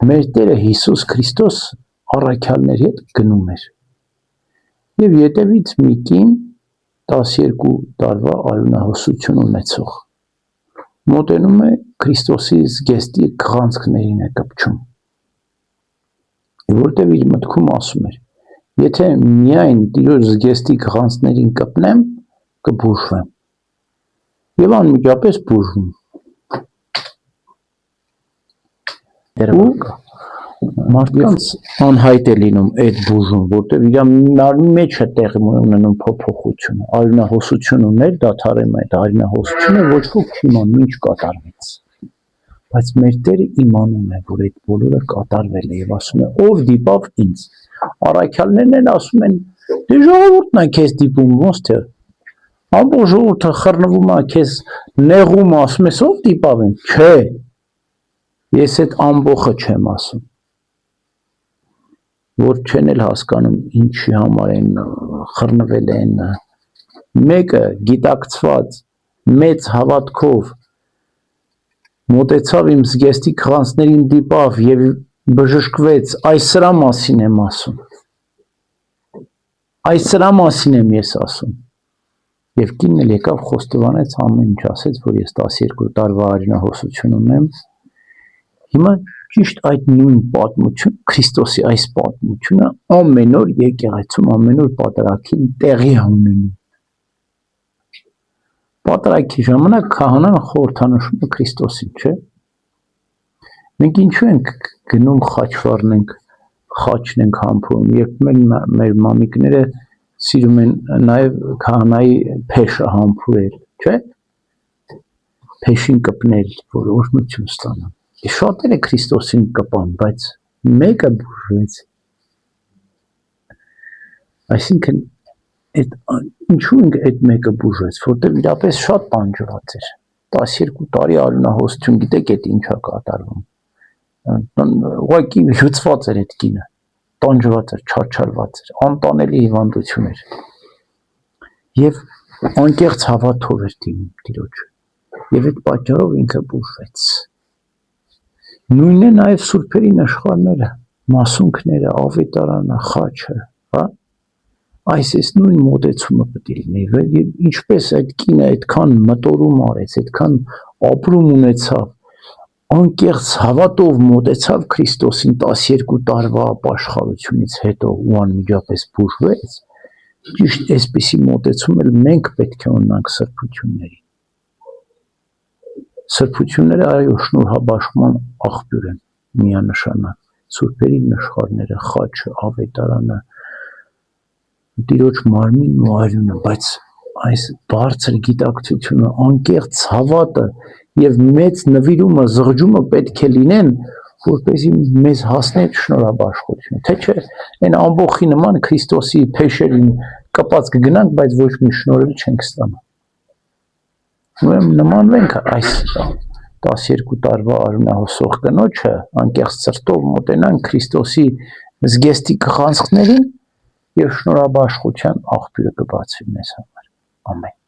մեր Տերը Հիսուս Քրիստոս առաքյալների հետ գնում էր եւ յետևից մի կին 12 տարվա արյունահոսություն ունեցող մոտենում է Քրիստոսի զգեստի գղանցքներին է կպչում որտեղ իր մտքում ասում էր եթե միայն Տիրոջ զգեստի գղանցքներին կպնեմ կբուժվեմ եւ անմիջապես բուժվում մարդկանց անհայտ է լինում այդ բուժում, որտեղ իր մեջ է տեղի ունենում փոփոխությունը, արյունահոսություն ուներ, դադարում է այդ արյունահոսությունը, ոչ ոք չիմանում ինչ կատարվեց։ Բայց մեր Տերը իմանում է, որ այդ բոլորը կատարվել է եւ ասում է, ով դիպավ ինձ։ Առաքյալներն են ասում են, դե ժողովուրդն է քեզ դիպում, ոնց թե ամբողջ ժողովուրդը խռնվում է քեզ նեղում, ասում ես, ով դիպավ են։ Չէ։ Ես այդ ամբողջը չեմ ասում։ Որ չեն էլ հասկանում ինչի համար են խռնվել են մեկը գիտակցված մեծ հավատքով մոտեցավ իմ զգեստի քղանցներին դիպավ եւ բժշկվեց այս սրա մասին եմ ասում այս սրա մասին եմ ես ասում եւ կինն էլ եկավ խոստովանեց ամեն ինչ ասեց որ ես 12 տարվա արյունահոսություն ունեմ հիմա ճիշտ այդ նույն պատմություն, Քրիստոսի այս պատմությունը ամեն օր եկեղեցում, ամեն օր պատարագին տեղի ունենում։ Պատարագի ժամանակ քահանան խորհրդանշում է Քրիստոսին, չէ՞։ Մենք ինչու ենք գնում խաչվառն ենք, խաչն ենք համբուրում, երբ մեր մամիկները սիրում են նաև քահանայի փեշը համբուրել, չէ՞։ Փեշին կպնել, որ օրհնություն ստանան։ Շատերը Քրիստոսին կպան, բայց մեկը բուժվեց։ Այսինքն, ինչու այդ մեկը բուժվեց, որտեղ իրապես շատ տանջված էր։ 12 տարի արյունահոսություն, գիտեք այդ ինչա կատարվում։ Ուղղակի լուծված էր այդ կինը, տանջված էր, չարչարված էր, անտանելի հիվանդություն էր։ Եվ անկեղծ հավատով էր դիմում Տիրոջ։ Եվ այդ պատճառով ինքը բուժվեց։ Նույնն է նաև սուրբերի նշխարները, մասունքները, ավետարանը, խաչը, հա? Այս նույն մոտեցումը պետք է լինի, ինչպես այդ կինը այդքան մտորում արեց, այդքան ապրում ունեցավ, անկեղծ հավատով մոտեցավ Քրիստոսին 12 տարվա ապաշխարությունից հետո ու անմիջապես բուժվեց, ճիշտ այսպիսի մոտեցում էլ մենք պետք է ունենանք սրբությունների։ Սրբությունները այո շնորհաբաշխման աղբյուր են միանշանակ, սուրբերի նշխարները, խաչը, ավետարանը, Տիրոջ մարմինն ու արյունը, բայց այս բարձր գիտակցությունը, անկեղծ հավատը եւ մեծ նվիրումը, զղջումը պետք է լինեն, որպեսզի մեզ հասնի շնորհաբաշխությունը, թե չէ այն ամբողջի նման Քրիստոսի փեշերին կպած կգնանք, բայց ոչ մի շնորհել չենք ստանա։ Ուրեմն նմանվենք այս 12 տարվա արյունահոսող կնոջը, անկեղծ սրտով մոտենանք Քրիստոսի զգեստի գղանցքներին եւ շնորհաբաշխության աղբյուրը կբացվի մեզ համար։ Ամեն։